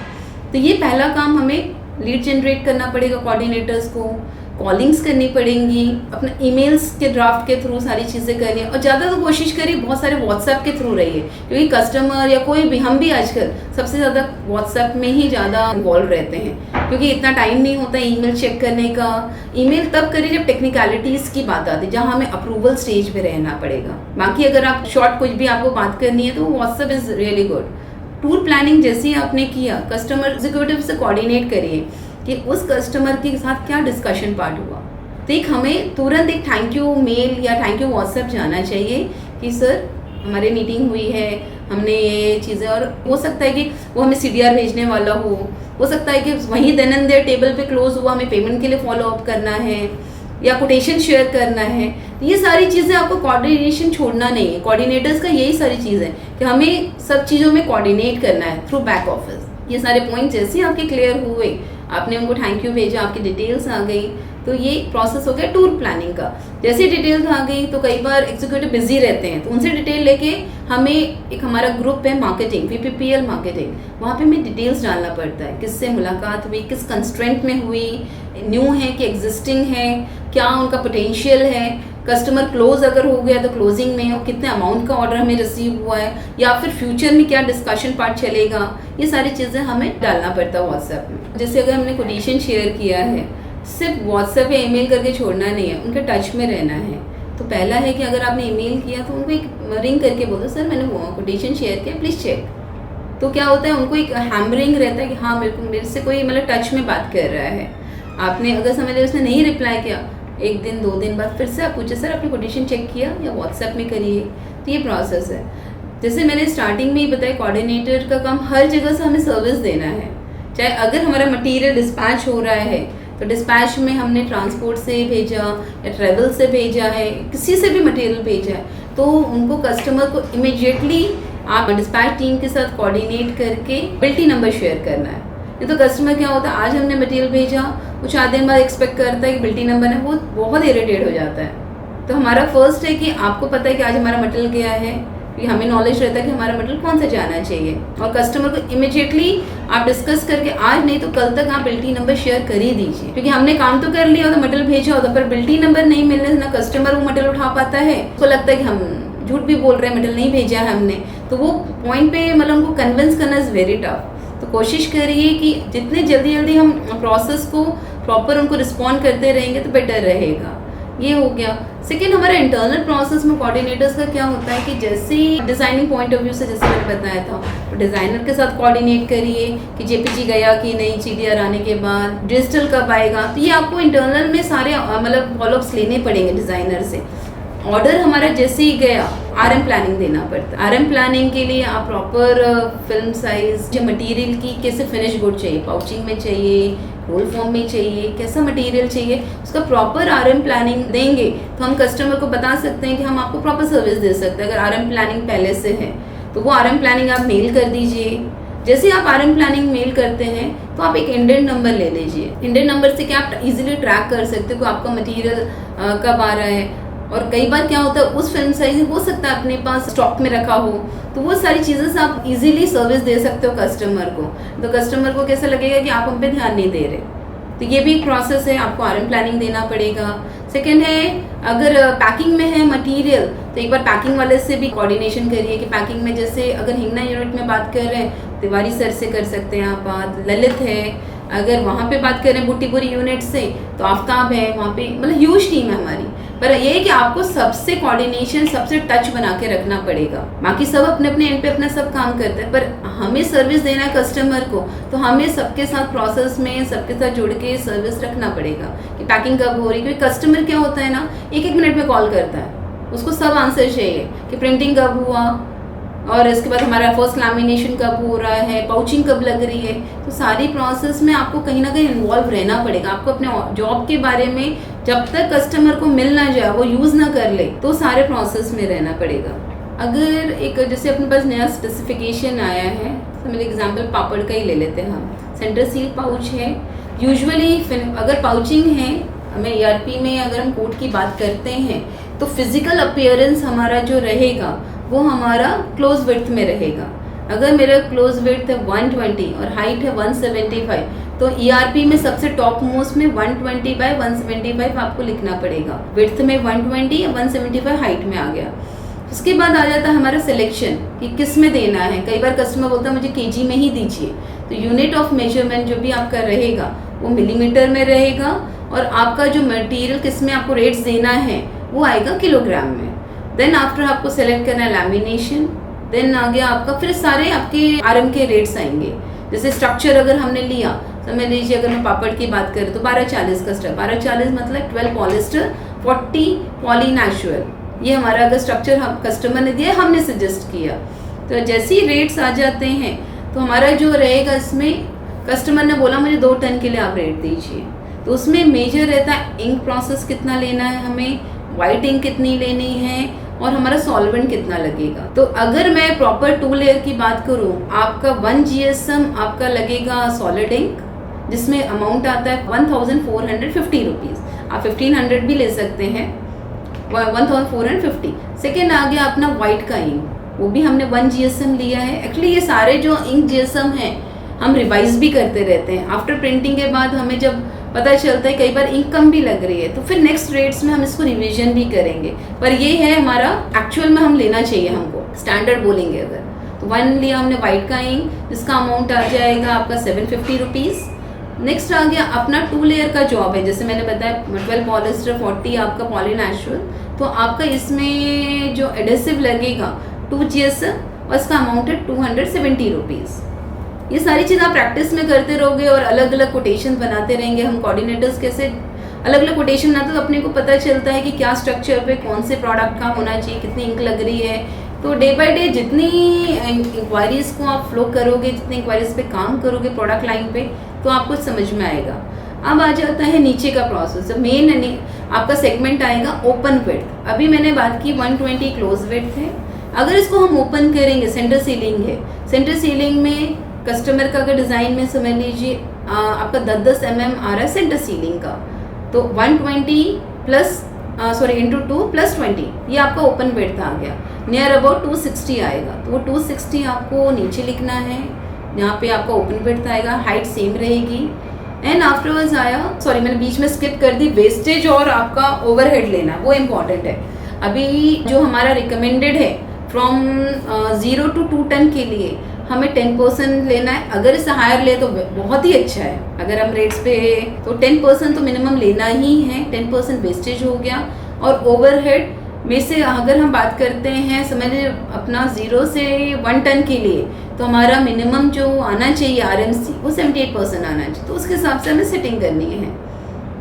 तो ये पहला काम, हमें लीड जनरेट करना पड़ेगा, कोऑर्डिनेटर्स को कॉलिंग्स करनी पड़ेंगी, अपने ईमेल्स के ड्राफ्ट के थ्रू सारी चीज़ें करिए, और ज़्यादा तो कोशिश करिए बहुत सारे व्हाट्सएप के थ्रू रहिए, क्योंकि कस्टमर या कोई भी, हम भी आजकल सबसे ज़्यादा व्हाट्सएप में ही ज़्यादा इन्वॉल्व रहते हैं, क्योंकि इतना टाइम नहीं होता ईमेल चेक करने का। ईमेल तब करिए जब टेक्निकलिटीज़ की बात आती है, जहाँ हमें अप्रूवल स्टेज पे रहना पड़ेगा। बाकी अगर आप शॉर्ट कुछ भी आपको बात करनी है तो WhatsApp is really good. Tour planning जैसे ही आपने किया, कस्टमर एग्जीक्यूटिव से कोऑर्डिनेट करिए कि उस कस्टमर के साथ क्या डिस्कशन पार्ट हुआ। तो एक हमें तुरंत एक थैंक यू मेल या थैंक यू व्हाट्सएप जाना चाहिए कि सर हमारी मीटिंग हुई है, हमने ये चीज़ें, और हो सकता है कि वो हमें CDR भेजने वाला हो सकता है कि वहीं देन एंड देयर टेबल पे क्लोज हुआ, हमें पेमेंट के लिए फॉलो अप करना है या कोटेशन शेयर करना है। ये सारी चीज़ें आपको कोऑर्डिनेशन छोड़ना नहीं है। कोऑर्डिनेटर्स का यही सारी चीज़ है कि हमें सब चीज़ों में कोऑर्डिनेट करना है थ्रू बैक ऑफिस। ये सारे पॉइंट जैसे ही आपके क्लियर हुए, आपने उनको थैंक यू भेजा, आपकी डिटेल्स आ गई, तो ये प्रोसेस हो गया टूर प्लानिंग का। जैसे डिटेल्स आ गई तो कई बार एग्जीक्यूटिव बिजी रहते हैं, तो उनसे डिटेल लेके हमें, एक हमारा ग्रुप है मार्केटिंग, VPPL मार्केटिंग, वहाँ पे हमें डिटेल्स डालना पड़ता है, किससे मुलाकात हुई, किस कंस्ट्रेंट में हुई, न्यू है कि एग्जिस्टिंग है, क्या उनका पोटेंशियल है, कस्टमर क्लोज अगर हो गया तो क्लोजिंग में हो, कितने अमाउंट का ऑर्डर हमें रिसीव हुआ है, या फिर फ्यूचर में क्या डिस्कशन पार्ट चलेगा, ये सारी चीज़ें हमें डालना पड़ता है व्हाट्सएप में। जैसे अगर हमने कोटेशन शेयर किया है, सिर्फ व्हाट्सएप या ईमेल करके छोड़ना नहीं है, उनके टच में रहना है। तो पहला है कि अगर आपने ईमेल किया तो उनको एक रिंग करके बोलो, सर मैंने कोटेशन शेयर किया, प्लीज़ चेक। तो क्या होता है, उनको एक हैमरिंग रहता है कि हाँ मेरे से कोई मतलब टच में बात कर रहा है। आपने अगर समझ लिया उसने नहीं रिप्लाई किया, 1 दिन 2 दिन बाद फिर से आप पूछे, सर आपने कोटेशन चेक किया, या व्हाट्सएप में करिए। तो ये प्रोसेस है। जैसे मैंने स्टार्टिंग में ही बताया, कोऑर्डिनेटर का काम हर जगह से हमें सर्विस देना है। चाहे अगर हमारा मटीरियल डिस्पैच हो रहा है तो डिस्पैच में हमने ट्रांसपोर्ट से भेजा या ट्रेवल से भेजा है, किसी से भी मटेरियल भेजा है, तो उनको कस्टमर को इमीडिएटली आप डिस्पैच टीम के साथ कोऑर्डिनेट करके बिल्टी नंबर शेयर करना है। नहीं तो कस्टमर क्या होता है, आज हमने मटेरियल भेजा, वो 4 दिन बाद एक्सपेक्ट करता है कि बिल्टी नंबर है, वो बहुत इरिटेट हो जाता है। तो हमारा फर्स्ट है कि आपको पता है कि आज हमारा मटेरियल गया है, क्योंकि हमें नॉलेज रहता है कि हमारा मटेरियल कौन सा जाना चाहिए, और कस्टमर को इमीडिएटली आप डिस्कस करके आज नहीं तो कल तक आप बिल्टी नंबर शेयर कर ही दीजिए, क्योंकि हमने काम तो कर लिया होता, मटेरियल भेजा होता, पर बिल्टी नंबर नहीं मिलने से ना कस्टमर वो मटेरियल उठा पाता है, उसको लगता है कि हम झूठ भी बोल रहे हैं, मटेरियल नहीं भेजा है हमने, तो वो पॉइंट पे मतलब उनको कन्विंस करना इज़ वेरी टफ। तो कोशिश करिए कि जितने जल्दी हम प्रोसेस को प्रॉपर उनको रिस्पॉन्ड करते रहेंगे तो बेटर रहेगा। ये हो गया। सेकेंड, हमारा इंटरनल प्रोसेस में कोऑर्डिनेटर्स का क्या होता है कि जैसे डिज़ाइनिंग पॉइंट ऑफ व्यू से जैसे मैंने बताया था, तो डिज़ाइनर के साथ कोऑर्डिनेट करिए कि जेपीजी गया कि नहीं, CDR आने के बाद डिजिटल कब आएगा, तो ये आपको इंटरनल में सारे मतलब फॉलोअप्स लेने पड़ेंगे डिज़ाइनर से। ऑर्डर हमारा जैसे ही गया RM प्लानिंग देना पड़ता है। RM प्लानिंग के लिए आप प्रॉपर फिल्म साइज, जो मटेरियल की कैसे फिनिश गुड चाहिए, पाउचिंग में चाहिए, रोल फॉर्म में चाहिए, कैसा मटेरियल चाहिए, उसका प्रॉपर RM प्लानिंग देंगे तो हम कस्टमर को बता सकते हैं कि हम आपको प्रॉपर सर्विस दे सकते हैं। अगर RM प्लानिंग पहले से है तो वो RM प्लानिंग आप मेल कर दीजिए। जैसे आप RM प्लानिंग मेल करते हैं तो आप एक इंडेंट नंबर ले लीजिए। इंडेंट नंबर से क्या आप इजीली ट्रैक कर सकते हो कि आपका मटेरियल कब आ रहा है, और कई बार क्या होता है उस फिल्म साइज हो सकता है अपने पास स्टॉक में रखा हो, तो वो सारी चीज़ें से आप इजीली सर्विस दे सकते हो कस्टमर को। तो कस्टमर को कैसा लगेगा कि आप हम पे ध्यान नहीं दे रहे, तो ये भी एक प्रोसेस है, आपको RM प्लानिंग देना पड़ेगा। सेकेंड है, अगर पैकिंग में है मटेरियल तो एक बार पैकिंग वाले से भी कोऑर्डिनेशन करिए कि पैकिंग में जैसे अगर हिंगना यूनिट में बात कर रहे हैं तिवारी सर से कर सकते हैं आप बात, ललित है, अगर वहाँ पे बात करें बुट्टीपुरी यूनिट से तो आफ्ताब है, वहाँ पे मतलब ह्यूज टीम है हमारी। पर ये है कि आपको सबसे कोऑर्डिनेशन, सबसे टच बना के रखना पड़ेगा। बाकी सब अपने अपने एंड पे अपना सब काम करते हैं, पर हमें सर्विस देना है कस्टमर को, तो हमें सबके साथ प्रोसेस में सबके साथ जुड़ के सर्विस रखना पड़ेगा कि पैकिंग कब हो रही, क्योंकि कस्टमर क्या होता है ना, एक मिनट में कॉल करता है, उसको सब आंसर चाहिए कि प्रिंटिंग कब हुआ, और इसके बाद हमारा फर्स्ट लैमिनेशन कब हो रहा है, पाउचिंग कब लग रही है। तो सारी प्रोसेस में आपको कहीं ना कहीं इन्वॉल्व रहना पड़ेगा। आपको अपने जॉब के बारे में जब तक कस्टमर को मिल ना जाए, वो यूज़ ना कर ले, तो सारे प्रोसेस में रहना पड़ेगा। अगर एक जैसे अपने पास नया स्पेसिफिकेशन आया है, तो मेरे एग्जाम्पल पापड़ का ही ले लेते हैं हम। सेंटर सील पाउच है, यूजुअली अगर पाउचिंग है, हमें ERP में अगर हम कोड की बात करते हैं तो फिजिकल अपीयरेंस हमारा जो रहेगा वो हमारा क्लोज विड्थ में रहेगा। अगर मेरा क्लोज विड्थ है 120 और हाइट है 175, तो ERP में सबसे टॉप मोस्ट में 120 बाय 175 आपको लिखना पड़ेगा। विड्थ में 120 या 175 हाइट में आ गया। उसके बाद आ जाता है हमारा सिलेक्शन कि किस में देना है। कई बार कस्टमर बोलता है मुझे kg में ही दीजिए, तो यूनिट ऑफ मेजरमेंट जो भी आपका रहेगा वो मिलीमीटर में रहेगा, और आपका जो मटेरियल किस में आपको रेट्स देना है वो आएगा किलोग्राम में। देन आफ्टर आपको सेलेक्ट करना है लैमिनेशन, देन आ गया आपका फिर सारे आपके RM के रेट्स आएंगे। जैसे स्ट्रक्चर अगर हमने लिया, समझ लीजिए अगर मैं पापड़ की बात करूँ तो 1240 का स्ट्रक्चर, 1240 मतलब 12 पॉलिस्टर 40 पॉली नेचुरल, ये हमारा अगर स्ट्रक्चर हम कस्टमर ने दिया, हमने सजेस्ट किया। तो जैसे ही रेट्स आ जाते हैं तो हमारा जो रहेगा इसमें कस्टमर ने बोला मुझे 2 टन के लिए आप रेट दीजिए, तो उसमें मेजर रहता है इंक प्रोसेस कितना लेना है हमें, वाइट इंक कितनी लेनी है, और हमारा सॉल्वेंट कितना लगेगा। तो अगर मैं प्रॉपर 2 लेयर की बात करूँ, आपका 1 GSM आपका लगेगा सॉलिड इंक, जिसमें अमाउंट आता है 1450 रुपीज़, आप 1500 भी ले सकते हैं, 1450। सेकेंड आ गया अपना वाइट का इंक, वो भी हमने 1 GSM लिया है। एक्चुअली ये सारे जो इंक GSM हैं हम रिवाइज भी करते रहते हैं। आफ्टर प्रिंटिंग के बाद हमें जब पता चलता है कई बार इंक कम भी लग रही है, तो फिर नेक्स्ट रेट्स में हम इसको रिवीजन भी करेंगे। पर ये है हमारा एक्चुअल में हम लेना चाहिए, हमको स्टैंडर्ड बोलेंगे अगर, तो 1 लिया हमने वाइट का इंक, जिसका अमाउंट आ जाएगा आपका 750 रुपीज़। नेक्स्ट आ गया अपना 2 लेयर का जॉब है, जैसे मैंने बताया 12 पॉलिस्टर 40 आपका पॉली नेचुरल, तो आपका इसमें जो एडेसिव लगेगा 2 GSM और इसका अमाउंट है 270 रुपीज़। ये सारी चीज़ आप प्रैक्टिस में करते रहोगे और अलग अलग कोटेशन बनाते रहेंगे। हम कोऑर्डिनेटर्स कैसे अलग अलग कोटेशन बनाते तो अपने को पता चलता है कि क्या स्ट्रक्चर पे कौन से प्रोडक्ट का होना चाहिए, कितनी इंक लग रही है। तो डे बाय डे जितनी इंक्वायरीज़ को आप फ्लो करोगे, जितनी इंक्वायरीज़ पे काम करोगे प्रोडक्ट लाइन पे, तो आपको समझ में आएगा। अब आ जाता है नीचे का प्रोसेस, मेन आपका सेगमेंट आएगा ओपन विड्थ। अभी मैंने बात की 120 क्लोज विड्थ है, अगर इसको हम ओपन करेंगे, सेंटर सीलिंग है, सेंटर सीलिंग में कस्टमर का अगर डिज़ाइन में समझ लीजिए आपका 10-10 mm आ रहा है सेंटर सीलिंग का, तो 120 प्लस इंटू 2 + 20 ये आपका ओपन विड्थ आ गया। नियर अबाउट 260 आएगा। तो वो 260 आपको नीचे लिखना है। यहाँ पे आपका ओपन विड्थ आएगा, हाइट सेम रहेगी। एंड आफ्टरवर्ड्स आया, सॉरी मैंने बीच में स्किप कर दी, वेस्टेज और आपका ओवरहेड लेना, वो इम्पॉर्टेंट है। अभी जो हमारा रिकमेंडेड है फ्रॉम 0 to 2 टन के लिए हमें 10% लेना है। अगर इससे हायर ले तो बहुत ही अच्छा है। अगर हम रेट्स पे तो 10% तो मिनिमम लेना ही है। 10% वेस्टेज हो गया। और ओवरहेड में से अगर हम बात करते हैं समझ अपना 0 से 1 टन के लिए, तो हमारा मिनिमम जो आना चाहिए RMC वो 78% आना चाहिए। तो उसके हिसाब से हमें सेटिंग करनी है,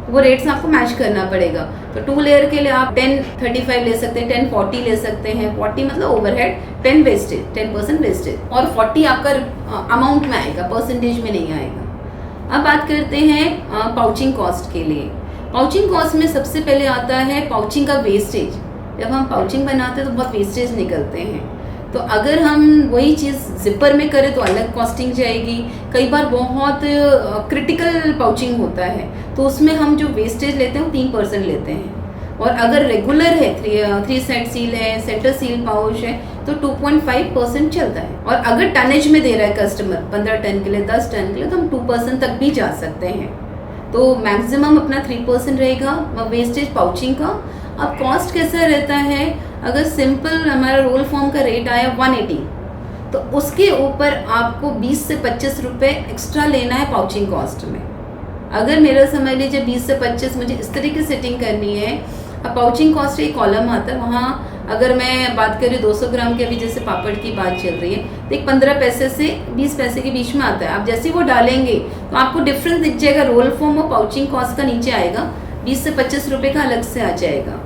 वो रेट्स आपको मैच करना पड़ेगा। तो 2 लेयर के लिए आप 1035 ले सकते हैं, 1040 ले सकते हैं। 40 मतलब ओवरहेड, 10 वेस्टेज, 10% वेस्टेज, और 40 आपका अमाउंट में आएगा, परसेंटेज में नहीं आएगा। अब बात करते हैं पाउचिंग कॉस्ट के लिए। पाउचिंग कॉस्ट में सबसे पहले आता है पाउचिंग का वेस्टेज। जब हम पाउचिंग बनाते हैं तो बहुत वेस्टेज निकलते हैं। तो अगर हम वही चीज़ जिपर में करें तो अलग कॉस्टिंग जाएगी। कई बार बहुत क्रिटिकल पाउचिंग होता है तो उसमें हम जो वेस्टेज लेते हैं वो 3% लेते हैं। और अगर रेगुलर है, 3 साइड सील है, सेंटर सील पाउच है, तो 2.5% चलता है। और अगर टनेज में दे रहा है कस्टमर 15 टन के लिए, 10 टन के लिए, तो हम 2% तक भी जा सकते हैं। तो मैक्सिमम अपना 3% रहेगा वेस्टेज पाउचिंग का। अब कॉस्ट कैसा रहता है, अगर सिंपल हमारा रोल फॉर्म का रेट आया 180, तो उसके ऊपर आपको 20 से 25 रुपये एक्स्ट्रा लेना है पाउचिंग कॉस्ट में। अगर मेरा समझ लीजिए 20 से 25 मुझे इस तरीके से सेटिंग करनी है। अब पाउचिंग कॉस्ट एक कॉलम आता है, वहाँ अगर मैं बात करूँ 200 ग्राम के, अभी जैसे पापड़ की बात चल रही है, तो एक 15 पैसे से 20 पैसे के बीच में आता है। आप जैसे वो डालेंगे तो आपको डिफरेंस दिख जाएगा। रोल फॉर्म और पाउचिंग कॉस्ट का नीचे आएगा, 20 से 25 रुपये का अलग से आ जाएगा।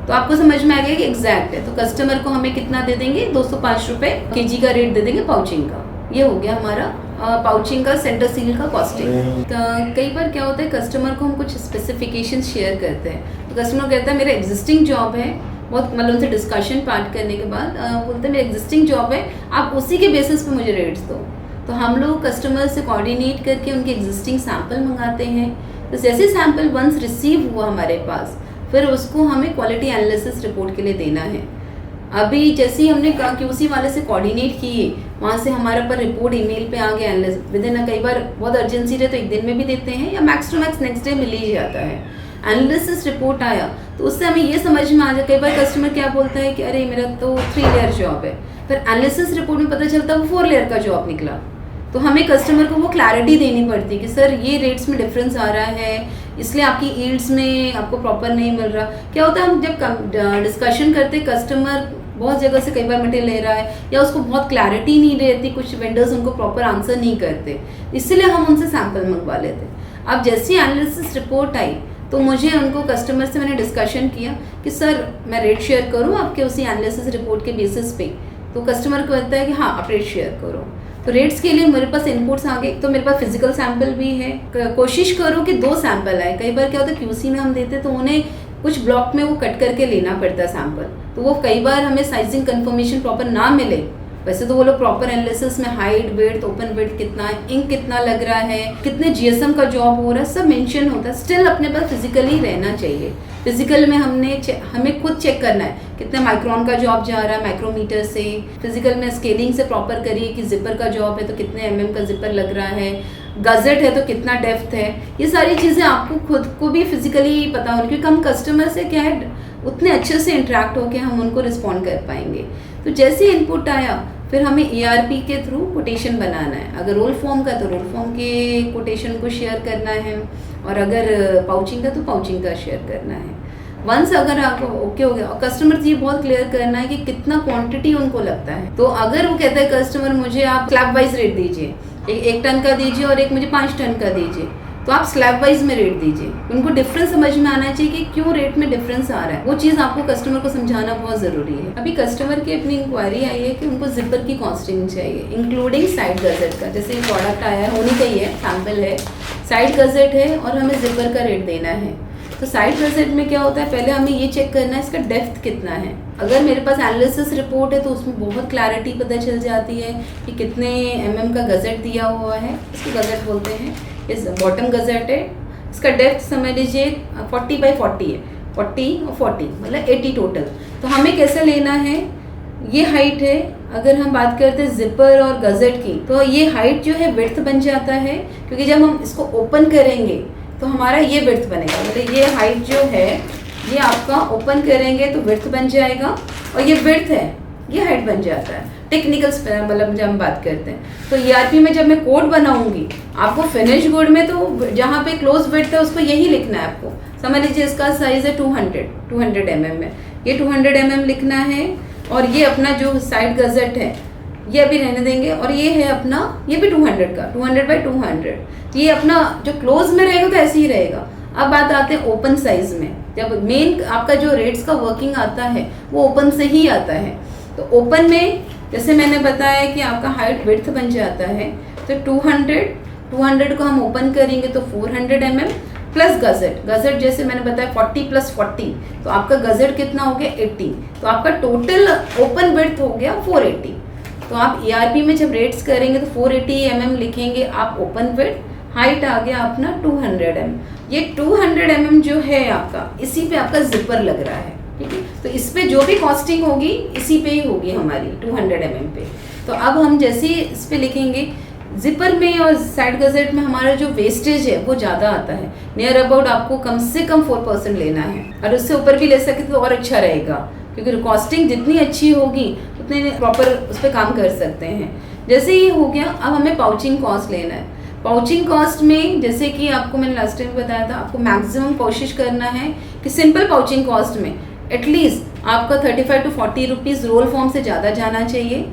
तो आपको समझ में आ गया कि एग्जैक्ट है। तो कस्टमर को हमें कितना दे देंगे, 205 रुपये केजी का रेट दे देंगे पाउचिंग का। ये हो गया हमारा पाउचिंग का सेंटर सील का कॉस्टिंग। तो कई बार क्या होता है, कस्टमर को हम कुछ स्पेसिफिकेशन शेयर करते हैं, तो कस्टमर कहता है मेरा एग्जिस्टिंग जॉब है, बहुत मतलब उनसे डिस्कशन पार्ट करने के बाद बोलते हैं मेरा एग्जिस्टिंग जॉब है, आप उसी के बेसिस पे मुझे रेट्स दो। तो हम लोग कस्टमर से कोऑर्डिनेट करके उनके एग्जिस्टिंग सैंपल मंगाते हैं। तो जैसे सैंपल वंस रिसीव हुआ हमारे पास, फिर उसको हमें क्वालिटी एनालिसिस रिपोर्ट के लिए देना है। अभी जैसे ही हमने QC वाले से कोऑर्डिनेट किए, वहाँ से हमारे पर रिपोर्ट ईमेल पे आ गया एनालिसिस विद इन, कई बार बहुत अर्जेंसी रहे तो एक दिन में भी देते हैं, या max to max next day मिल ही जाता है। एनालिसिस रिपोर्ट आया तो उससे हमें ये समझ में आ जाए। कई बार कस्टमर क्या बोलता है कि अरे मेरा तो 3 लेयर जॉब है, फिर एनालिसिस रिपोर्ट में पता चलता है वो 4 लेयर का जॉब निकला। तो हमें कस्टमर को वो क्लैरिटी देनी पड़ती है कि सर ये रेट्स में डिफरेंस आ रहा है, इसलिए आपकी ईल्ड्स में आपको प्रॉपर नहीं मिल रहा। क्या होता है, हम जब डिस्कशन करते कस्टमर बहुत जगह से कई बार मटेरियल ले रहा है, या उसको बहुत क्लैरिटी नहीं रहती, कुछ वेंडर्स उनको प्रॉपर आंसर नहीं करते, इसलिए हम उनसे सैंपल मंगवा लेते। अब जैसी एनालिसिस रिपोर्ट आई तो मुझे उनको कस्टमर से मैंने डिस्कशन किया कि सर मैं रेट शेयर करूँ आपके उसी एनालिसिस रिपोर्ट के बेसिस पे। तो कस्टमर को कहता है कि हाँ आप रेट शेयर करो। तो रेट्स के लिए मेरे पास इनपुट्स आ गए, तो मेरे पास फिजिकल सैंपल भी है। कोशिश करो कि 2 सैंपल आए। कई बार क्या होता है QC में हम देते तो उन्हें कुछ ब्लॉक में वो कट करके लेना पड़ता है सैंपल, तो वो कई बार हमें साइजिंग कंफर्मेशन प्रॉपर ना मिले। वैसे तो वो लोग प्रॉपर एनालिसिस में हाइट, वेट, ओपन वेट कितना है, इंक कितना लग रहा है, कितने GSM का जॉब हो रहा है, सब मेंशन होता है। स्टिल अपने पास फिजिकली रहना चाहिए। फिजिकल में हमें खुद चेक करना है कितने माइक्रोन का जॉब जा रहा है माइक्रोमीटर से। फिजिकल में स्केलिंग से प्रॉपर करिए कि जिपर का जॉब है तो कितने mm का जिपर लग रहा है, गजेट है तो कितना डेप्थ है। ये सारी चीज़ें आपको खुद को भी फिजिकली पता होनी, क्योंकि हम कस्टमर से क्या है उतने अच्छे से इंटरेक्ट होकर हम उनको रिस्पॉन्ड कर पाएंगे। तो जैसे इनपुट आया फिर हमें ERP के थ्रू कोटेशन बनाना है। अगर रोल फॉर्म का तो रोल फॉर्म के कोटेशन को शेयर करना है, और अगर पाउचिंग का तो पाउचिंग का शेयर करना है। वंस अगर आपको ओके हो गया, और कस्टमर से ये बहुत क्लियर करना है कि कितना क्वांटिटी उनको लगता है। तो अगर वो कहता है कस्टमर मुझे आप स्लैब वाइज रेट दीजिए, 1 टन का दीजिए और एक मुझे 5 टन का दीजिए, तो आप स्लैब वाइज में रेट दीजिए। उनको डिफरेंस समझ में आना चाहिए कि क्यों रेट में डिफरेंस आ रहा है, वो चीज़ आपको कस्टमर को समझाना बहुत ज़रूरी है। अभी कस्टमर की अपनी इंक्वायरी आई है कि उनको जिपर की कॉस्टिंग चाहिए इंक्लूडिंग साइड गजेट का। जैसे प्रोडक्ट आया है, होनी चाहिए, सैम्पल है, साइड गजेट है और हमें जिपर का रेट देना है। तो साइड गजेट में क्या होता है, पहले हमें ये चेक करना है इसका डेप्थ कितना है। अगर मेरे पास एनालिसिस रिपोर्ट है तो उसमें बहुत क्लैरिटी पता चल जाती है कि कितने mm का गजेट दिया हुआ है, इसको गजेट बोलते हैं। इस बॉटम गजेट है, इसका डेप्थ समझ लीजिए 40 बाई 40 है, 40 और 40 मतलब 80 टोटल। तो हमें कैसे लेना है, ये हाइट है। अगर हम बात करते हैं जिपर और गजेट की, तो ये हाइट जो है विड्थ बन जाता है, क्योंकि जब हम इसको ओपन करेंगे तो हमारा ये विड्थ बनेगा। मतलब ये हाइट जो है ये आपका ओपन करेंगे तो विड्थ बन जाएगा, और ये विड्थ है ये हाइट बन जाता है। टेक्निकल मतलब जब हम बात करते हैं तो ERP में जब मैं कोड बनाऊंगी, आपको फिनिश गुड में तो जहाँ पे क्लोज विड्थ है उसको यही लिखना है। आपको समझ लीजिए इसका साइज है 200 mm में, ये 200 mm लिखना है। और ये अपना जो साइड गजेट है ये अभी रहने देंगे, और ये है अपना, ये भी 200 का, 200/200। ये अपना जो क्लोज में रहेगा तो ऐसे ही रहेगा। अब बात आते हैं ओपन साइज में। जब मेन आपका जो रेट्स का वर्किंग आता है वो ओपन से ही आता है। तो ओपन में जैसे मैंने बताया कि आपका हाइट विड्थ बन जाता है, तो 200 को हम ओपन करेंगे तो 400 mm प्लस गजेट जैसे मैंने बताया 40 + 40, तो आपका गजेट कितना हो गया 80, तो आपका टोटल ओपन विड्थ हो गया 480। तो आप ERP में जब रेट्स करेंगे तो 480 mm लिखेंगे आप ओपन विड्थ, हाइट आ गया अपना 200 mm। ये 200 mm जो है आपका, इसी पे आपका जिपर लग रहा है, ठीक है। तो इस पे जो भी कॉस्टिंग होगी इसी पे ही होगी हमारी 200 mm पे। तो अब हम जैसे इस पे लिखेंगे, जिपर में और साइड गजेट में हमारा जो वेस्टेज है वो ज़्यादा आता है। नियर अबाउट आपको कम से कम 4% लेना है, और उससे ऊपर भी ले सके तो और अच्छा रहेगा, क्योंकि कॉस्टिंग जितनी अच्छी होगी उतने प्रॉपर उस पर काम कर सकते हैं। जैसे ये हो गया, अब हमें पाउचिंग कॉस्ट लेना है। पाउचिंग कॉस्ट में जैसे कि आपको मैंने लास्ट टाइम बताया था, आपको मैक्सिमम कोशिश करना है कि सिंपल पाउचिंग कॉस्ट में एटलीस्ट आपका 35 to 40 रुपीज़ रोल फॉर्म से ज़्यादा जाना चाहिए।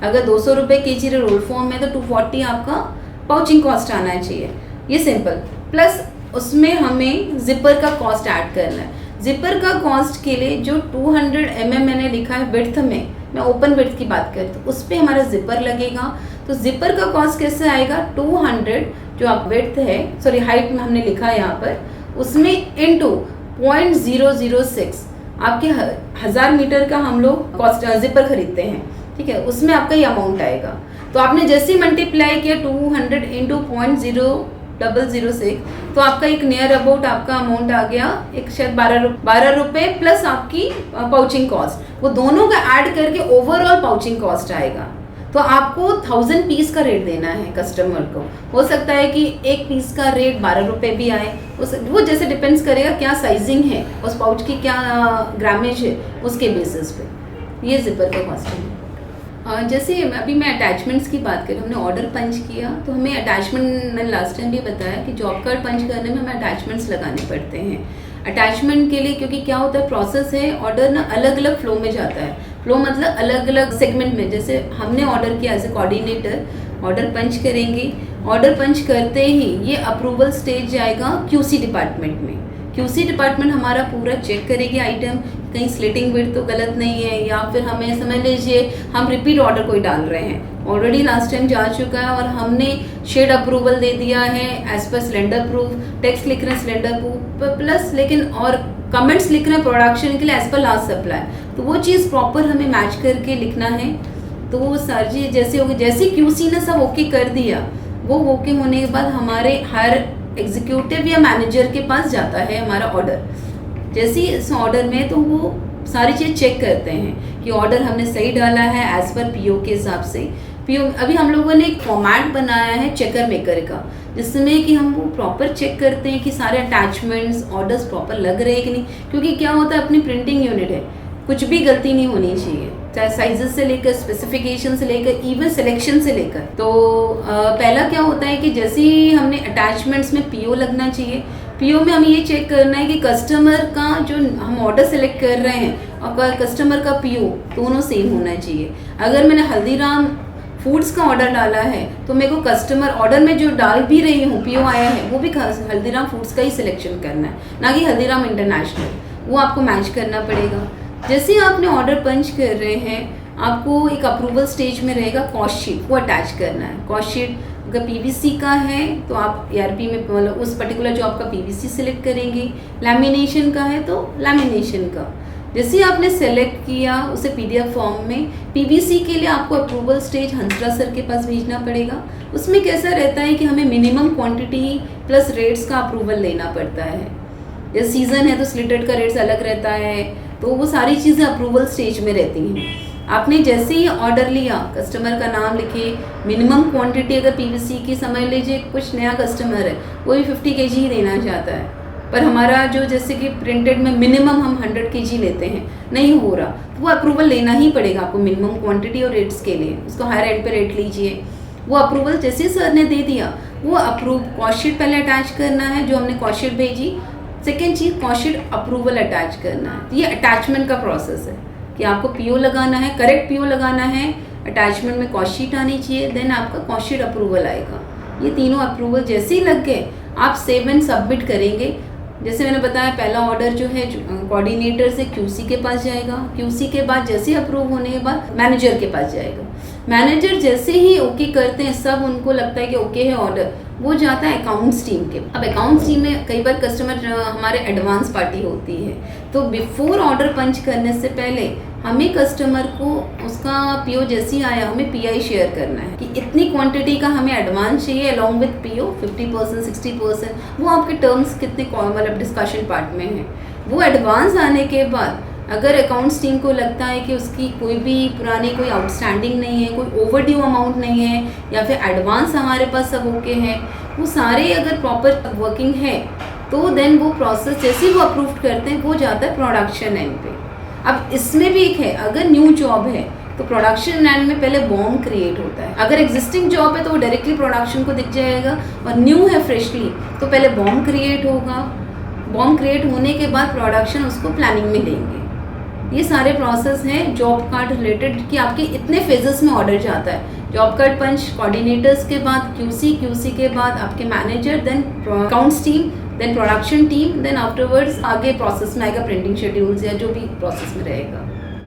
अगर 200 रुपये kg रोल फॉर्म में तो 240 आपका पाउचिंग कॉस्ट आना चाहिए, ये सिंपल। प्लस उसमें हमें जिपर का कॉस्ट ऐड करना है। जिपर का कॉस्ट के लिए जो 200 mm मैंने लिखा है विड्थ में, मैं ओपन विड्थ की बात करें तो उस पर हमारा जिपर लगेगा। तो जिपर का कॉस्ट कैसे आएगा, 200 जो आप विड्थ है, सॉरी हाइट में हमने लिखा है यहाँ पर, उसमें इंटू 0.006 आपके 1000 मीटर का हम लोग कॉस्ट जिपर खरीदते हैं, ठीक है, उसमें आपका ये अमाउंट आएगा। तो आपने जैसे ही मल्टीप्लाई किया 200 इंटू 0.006, तो आपका एक नियर अबाउट आपका अमाउंट आ गया, एक शायद 12 रुपये प्लस आपकी पाउचिंग कॉस्ट, वो दोनों का ऐड करके ओवरऑल पाउचिंग कॉस्ट आएगा। तो आपको 1000 पीस का रेट देना है कस्टमर को। हो सकता है कि एक पीस का रेट 12 रुपये भी आए, वो जैसे डिपेंड्स करेगा क्या साइजिंग है, उस पाउच की क्या ग्रामेज है, उसके बेसिस पे ये जिपर का कॉस्टिंग है। जैसे अभी मैं अटैचमेंट्स की बात करूँ, हमने ऑर्डर पंच किया तो हमें अटैचमेंट, मैंने लास्ट टाइम भी बताया कि जॉब कार्ड पंच करने में हमें अटैचमेंट्स लगाने पड़ते हैं। अटैचमेंट के लिए क्योंकि क्या होता है, प्रोसेस है, ऑर्डर ना अलग अलग फ्लो में जाता है। फ्लो मतलब अलग अलग सेगमेंट में। जैसे हमने ऑर्डर किया एज ए कोऑर्डिनेटर, ऑर्डर पंच करेंगे, ऑर्डर पंच करते ही ये अप्रूवल स्टेज जाएगा QC डिपार्टमेंट में। QC डिपार्टमेंट हमारा पूरा चेक करेगी आइटम, कहीं स्लिटिंग विड्थ तो गलत नहीं है, या फिर हमें समझ लीजिए हम रिपीट ऑर्डर कोई डाल रहे हैं, ऑलरेडी लास्ट टाइम जा चुका है और हमने शेड अप्रूवल दे दिया है as per cylinder proof, text लिख रहे हैं सिलेंडर प्रूफ प्लस, लेकिन और कमेंट्स लिख रहे हैं प्रोडक्शन के लिए एज पर लास्ट सप्लाई, तो वो चीज़ प्रॉपर हमें मैच करके लिखना है। तो वो सारी चीज़ जैसे होगी, जैसे QC ने सब ओके कर दिया, वो ओके होने के बाद हमारे हर एग्जीक्यूटिव या मैनेजर के पास जाता है हमारा ऑर्डर। जैसे इस ऑर्डर में तो वो सारी चीज़ चेक करते हैं कि ऑर्डर हमने सही डाला है एज पर PO के हिसाब से। PO अभी हम लोगों ने एक फॉर्मेट बनाया है चेकर मेकर का, जिसमें कि हम वो प्रॉपर चेक करते हैं कि सारे अटैचमेंट्स ऑर्डर्स प्रॉपर लग रहे हैं कि नहीं, क्योंकि क्या होता है अपनी प्रिंटिंग यूनिट है, कुछ भी गलती नहीं होनी चाहिए, चाहे साइजेस से लेकर स्पेसिफिकेशन से लेकर इवन सिलेक्शन से लेकर। तो पहला क्या होता है कि जैसे ही हमने अटैचमेंट्स में PO लगना चाहिए, PO में हमें ये चेक करना है कि कस्टमर का जो हम ऑर्डर सेलेक्ट कर रहे हैं और कस्टमर का PO दोनों सेम होना चाहिए। अगर मैंने हल्दीराम फूड्स का ऑर्डर डाला है तो मेरे को कस्टमर ऑर्डर में जो डाल भी रही हूँ PO आया है वो भी हल्दीराम फूड्स का ही सिलेक्शन करना है, ना कि हल्दीराम इंटरनेशनल, वो आपको मैच करना पड़ेगा। जैसे ही आपने ऑर्डर पंच कर रहे हैं, आपको एक अप्रूवल स्टेज में रहेगा कॉस्ट शीट, वो अटैच करना है। कॉस्ट शीट अगर PVC का है तो आप ERP में मतलब उस पर्टिकुलर जो आपका PVC सिलेक्ट करेंगे, लैमिनेशन का है तो लैमिनेशन का। जैसे ही आपने सेलेक्ट किया उसे PDF फॉर्म में, PVC के लिए आपको अप्रूवल स्टेज हंसराज सर के पास भेजना पड़ेगा। उसमें कैसा रहता है कि हमें मिनिमम क्वांटिटी प्लस रेट्स का अप्रूवल लेना पड़ता है। जैसे सीज़न है तो स्लिटेड का रेट्स अलग रहता है, तो वो सारी चीज़ें अप्रूवल स्टेज में रहती हैं। आपने जैसे ही ऑर्डर लिया, कस्टमर का नाम लिखे, मिनिमम क्वांटिटी अगर पीवीसी की समझ लीजिए, कुछ नया कस्टमर है वो भी 50 kg ही देना चाहता है, पर हमारा जो जैसे कि प्रिंटेड में मिनिमम हम 100 kg लेते हैं, नहीं हो रहा, तो वो अप्रूवल लेना ही पड़ेगा आपको मिनिमम क्वांटिटी और रेट्स के लिए। उसको हायर एंड पे रेट लीजिए। वो अप्रूवल जैसे ही सर ने दे दिया, वो अप्रूव कॉस्ट शीट पहले अटैच करना है, जो हमने कॉस्ट शीट भेजी। सेकेंड चीज़ कॉस्ट शीट अप्रूवल अटैच करना है। ये अटैचमेंट का प्रोसेस है कि आपको पीओ लगाना है, करेक्ट पीओ लगाना है, अटैचमेंट में कॉस्ट शीट आनी चाहिए, देन आपका कॉस्ट शीट अप्रूवल आएगा। ये तीनों अप्रूवल जैसे ही लग गए, आप सेव एंड सबमिट करेंगे। जैसे मैंने बताया, पहला ऑर्डर जो है कोऑर्डिनेटर से क्यूसी के पास जाएगा, क्यूसी के बाद जैसे अप्रूव होने के बाद मैनेजर के पास जाएगा। मैनेजर जैसे ही ओके करते हैं, सब उनको लगता है कि ओके है ऑर्डर, वो जाता है अकाउंट्स टीम के। अब अकाउंट्स टीम में कई बार कस्टमर हमारे एडवांस पार्टी होती है, तो बिफोर ऑर्डर पंच करने से पहले हमें कस्टमर को उसका पीओ जैसे ही आया, हमें पीआई शेयर करना है कि इतनी क्वांटिटी का हमें एडवांस चाहिए अलॉन्ग विद पीओ, 50% 60%, वो आपके टर्म्स कितने मतलब डिस्कशन पार्ट में है। वो एडवांस आने के बाद अगर अकाउंट्स टीम को लगता है कि उसकी कोई भी पुरानी कोई आउटस्टैंडिंग नहीं है, कोई ओवरड्यू अमाउंट नहीं है, या फिर एडवांस हमारे पास सब ओके है, वो सारे अगर प्रॉपर वर्किंग है, तो देन वो प्रोसेस जैसे ही वो अप्रूव करते हैं, वो जाता है प्रोडक्शन एंड पे। अब इसमें भी एक है, अगर न्यू जॉब है तो प्रोडक्शन एंड में पहले बॉम्ब क्रिएट होता है। अगर एग्जिस्टिंग जॉब है तो वो डायरेक्टली प्रोडक्शन को दिख जाएगा, और न्यू है फ्रेशली तो पहले बॉम्ब क्रिएट होगा। बॉम्ब क्रिएट होने के बाद प्रोडक्शन उसको प्लानिंग में लेंगे। ये सारे प्रोसेस हैं जॉब कार्ड रिलेटेड कि आपके इतने फेजेस में ऑर्डर जाता है। जॉब कार्ड पंच, कोऑर्डिनेटर्स के बाद क्यूसी, क्यूसी के बाद आपके manager, then accounts team, then production team, then afterwards आगे प्रोसेस में आएगा प्रिंटिंग शेड्यूल्स या जो भी प्रोसेस में रहेगा।